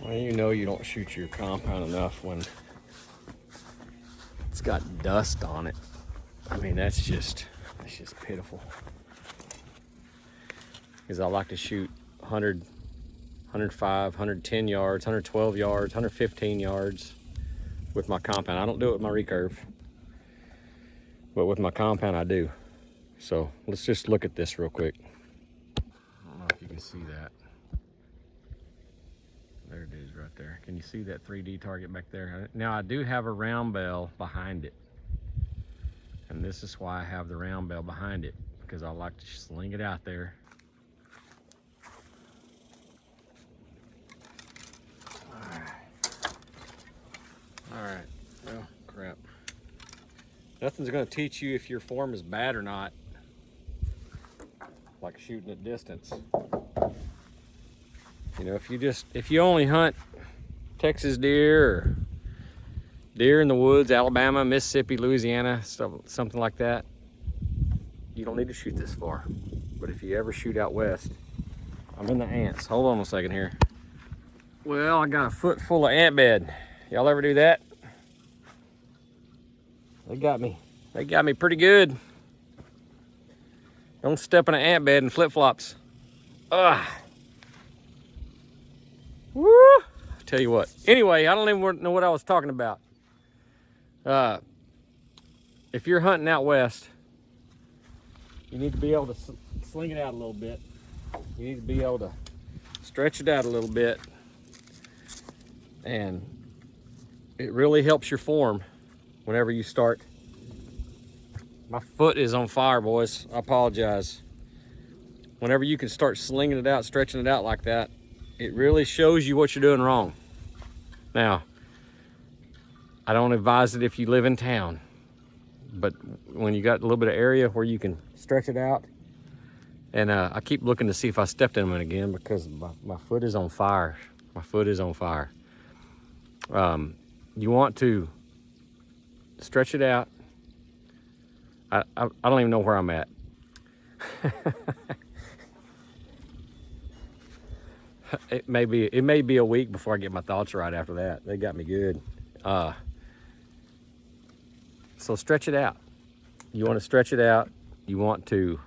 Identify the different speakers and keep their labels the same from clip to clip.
Speaker 1: Well, you know you don't shoot your compound enough when it's got dust on it. I mean, that's just pitiful. Because I like to shoot 100, 105, 110 yards, 112 yards, 115 yards with my compound. I don't do it with my recurve, but with my compound I do. So let's just look at this real quick. I don't know if you can see that. There it is right there. Can you see that 3D target back there? Now I do have a round bell behind it. And this is why I have the round bell behind it, because I like to sling it out there. All right, well, crap. Nothing's gonna teach you if your form is bad or not, like shooting at distance. You know, if you only hunt Texas deer or deer in the woods, Alabama, Mississippi, Louisiana, something like that, you don't need to shoot this far. But if you ever shoot out west, I'm in the ants. Hold on a second here. Well, I got a foot full of ant bed. Y'all ever do that? They got me. They got me pretty good. Don't step in an ant bed in flip-flops. Ugh. Woo! I'll tell you what. Anyway, I don't even know what I was talking about. If you're hunting out west, you need to be able to sling it out a little bit. You need to be able to stretch it out a little bit. And it really helps your form whenever you start. My foot is on fire, boys. I apologize. Whenever you can start slinging it out, stretching it out like that, it really shows you what you're doing wrong. Now, I don't advise it if you live in town, but when you got a little bit of area where you can stretch it out, and I keep looking to see if I stepped in them again because my foot is on fire. My foot is on fire. You want to stretch it out. I don't even know where I'm at. It may be a week before I get my thoughts right after that. They got me good. So stretch it out. You want to stretch it out. You want to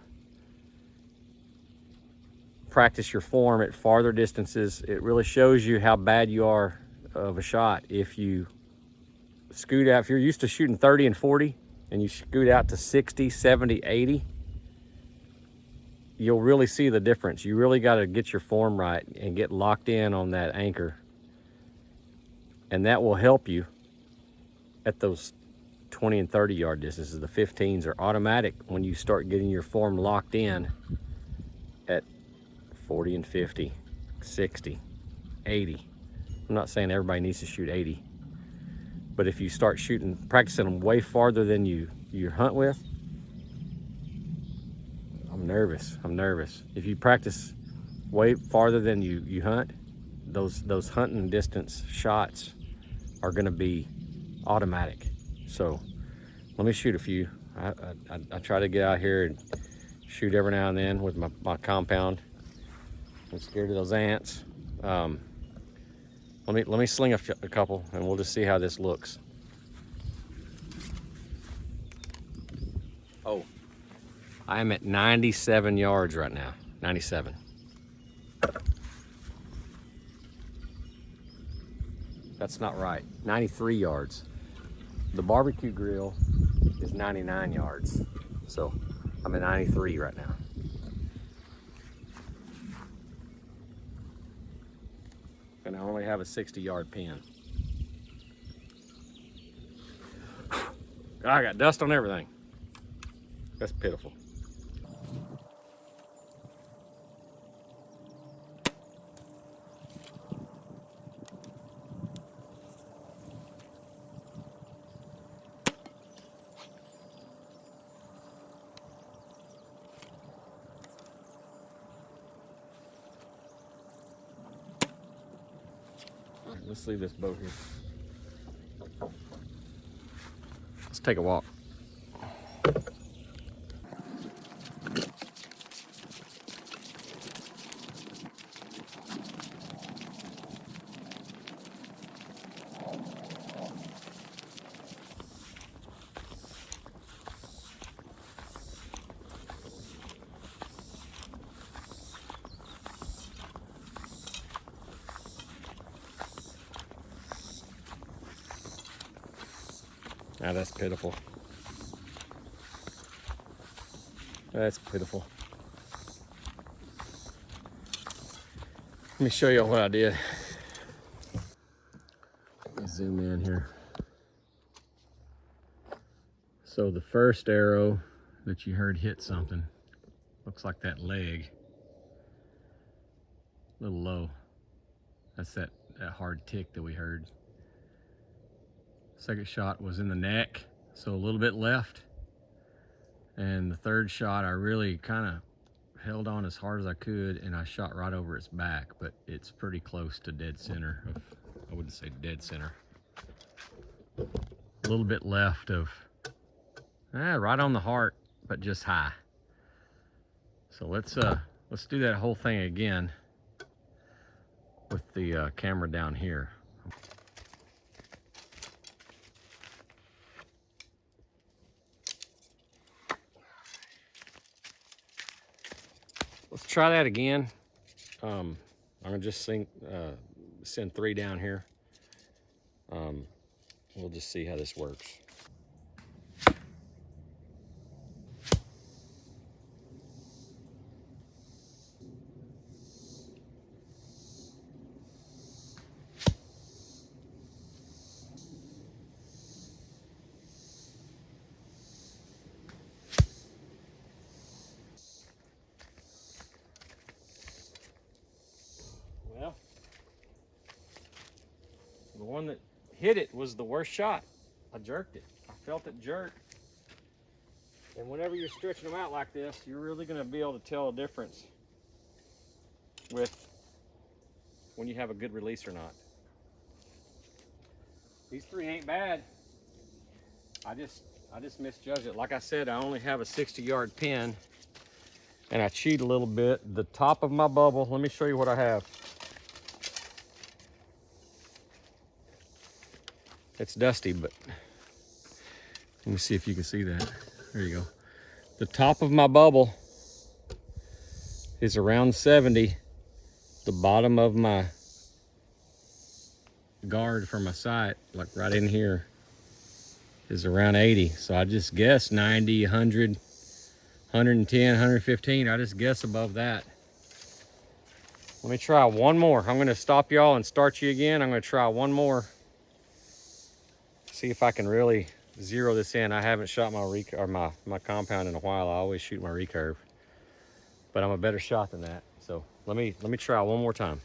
Speaker 1: practice your form at farther distances. It really shows you how bad you are of a shot. If you scoot out, if you're used to shooting 30 and 40 and you scoot out to 60, 70, 80, you'll really see the difference. You really got to get your form right and get locked in on that anchor. And that will help you at those 20 and 30 yard distances. The 15s are automatic when you start getting your form locked in at 40 and 50, 60, 80. I'm not saying everybody needs to shoot 80, but if you start practicing them way farther than you hunt with, I'm nervous. If you practice way farther than you hunt, those hunting distance shots are gonna be automatic. So let me shoot a few. I try to get out here and shoot every now and then with my compound. I'm scared of those ants. Let me sling a couple and we'll just see how this looks. Oh, I am at 97 yards right now. 97. That's not right. 93 yards. The barbecue grill is 99 yards. So I'm at 93 right now. And I only have a 60-yard pin. I got dust on everything. That's pitiful. Let's leave this boat here. Let's take a walk. Ah, that's pitiful. That's pitiful. Let me show you what I did. Let me zoom in here. So the first arrow that you heard hit something, looks like that leg, a little low. That's that hard tick that we heard. Second shot was in the neck, so a little bit left. And the third shot, I really kind of held on as hard as I could, and I shot right over its back, but it's pretty close to dead center. I wouldn't say dead center. A little bit left of, right on the heart, but just high. So let's do that whole thing again with the camera down here. Let's try that again. I'm gonna just send 3 down here. We'll just see how this works. Well, the one that hit it was the worst shot. I jerked it. I felt it jerk. And whenever you're stretching them out like this, you're really going to be able to tell a difference with when you have a good release or not. These 3 ain't bad. I just misjudged it. Like I said, I only have a 60-yard pin, and I cheat a little bit. The top of my bubble, let me show you what I have. It's dusty, but let me see if you can see that. There you go. The top of my bubble is around 70. The bottom of my guard for my sight, like right in here, is around 80. So I just guess 90, 100, 110, 115. I just guess above that. Let me try one more. I'm going to stop y'all and start you again. I'm going to try one more. See if I can really zero this in. I haven't shot my compound in a while. I always shoot my recurve, but I'm a better shot than that. So let me try one more time.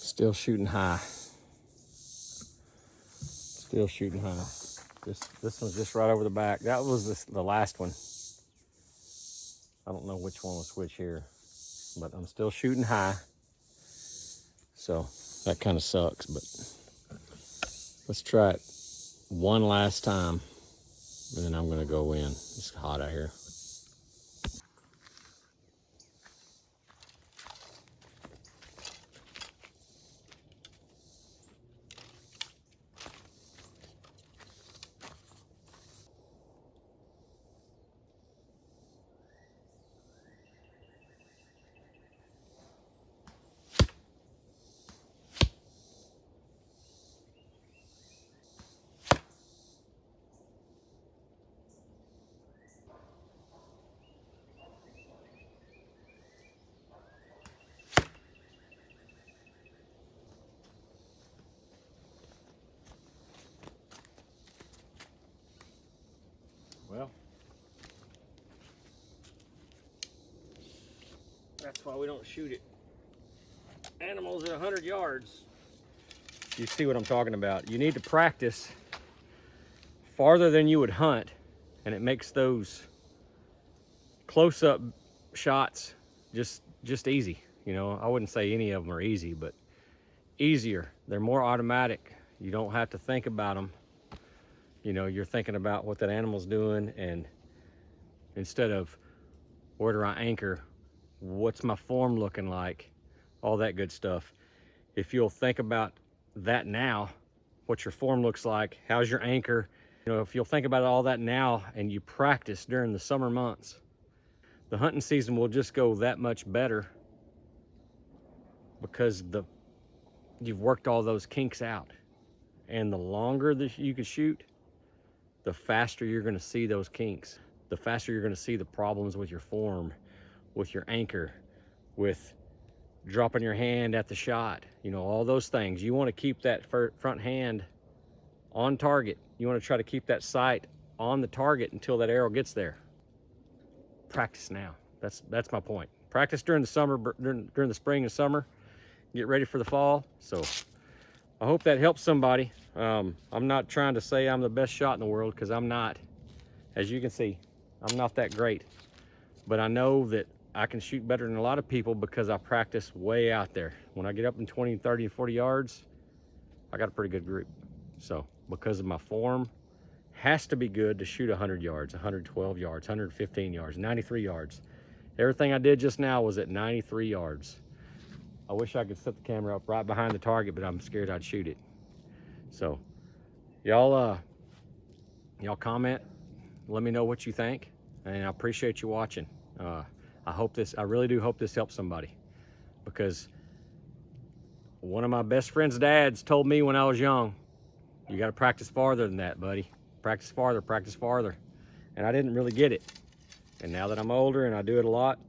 Speaker 1: Still shooting high. Still shooting high. This one's just right over the back. That was the last one. I don't know which one was which here, but I'm still shooting high. So that kind of sucks, but let's try it one last time, and then I'm gonna go in. It's hot out here. That's why we don't shoot at animals at 100 yards. You see what I'm talking about. You need to practice farther than you would hunt, and it makes those close-up shots just easy. You know, I wouldn't say any of them are easy, but easier. They're more automatic. You don't have to think about them. You know, you're thinking about what that animal's doing, and instead of where do I anchor, what's my form looking like, all that good stuff. If you'll think about that now, what your form looks like, how's your anchor, you know, if you'll think about all that now and you practice during the summer months, the hunting season will just go that much better because you've worked all those kinks out. And the longer that you can shoot, the faster you're going to see those kinks. The faster you're going to see the problems with your form, with your anchor, with dropping your hand at the shot, you know, all those things. You want to keep that front hand on target. You want to try to keep that sight on the target until that arrow gets there. Practice now. That's my point. Practice during the summer, during the spring and summer. Get ready for the fall. So I hope that helps somebody. I'm not trying to say I'm the best shot in the world, because I'm not. As you can see, I'm not that great. But I know that I can shoot better than a lot of people because I practice way out there. When I get up in 20, 30, and 40 yards, I got a pretty good group. So because of my form, has to be good to shoot 100 yards, 112 yards, 115 yards, 93 yards. Everything I did just now was at 93 yards. I wish I could set the camera up right behind the target, but I'm scared I'd shoot it. So y'all comment, let me know what you think, and I appreciate you watching. I really do hope this helps somebody, because one of my best friend's dads told me when I was young, you got to practice farther than that, buddy. Practice farther, practice farther. And I didn't really get it. And now that I'm older and I do it a lot,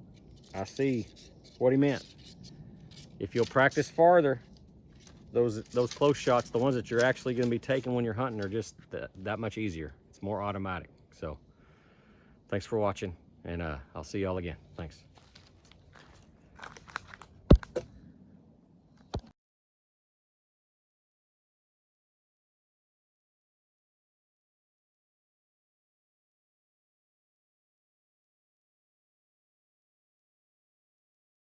Speaker 1: I see what he meant. If you'll practice farther, those close shots, the ones that you're actually going to be taking when you're hunting, are just that much easier. It's more automatic. So thanks for watching, and I'll see y'all again. Thanks.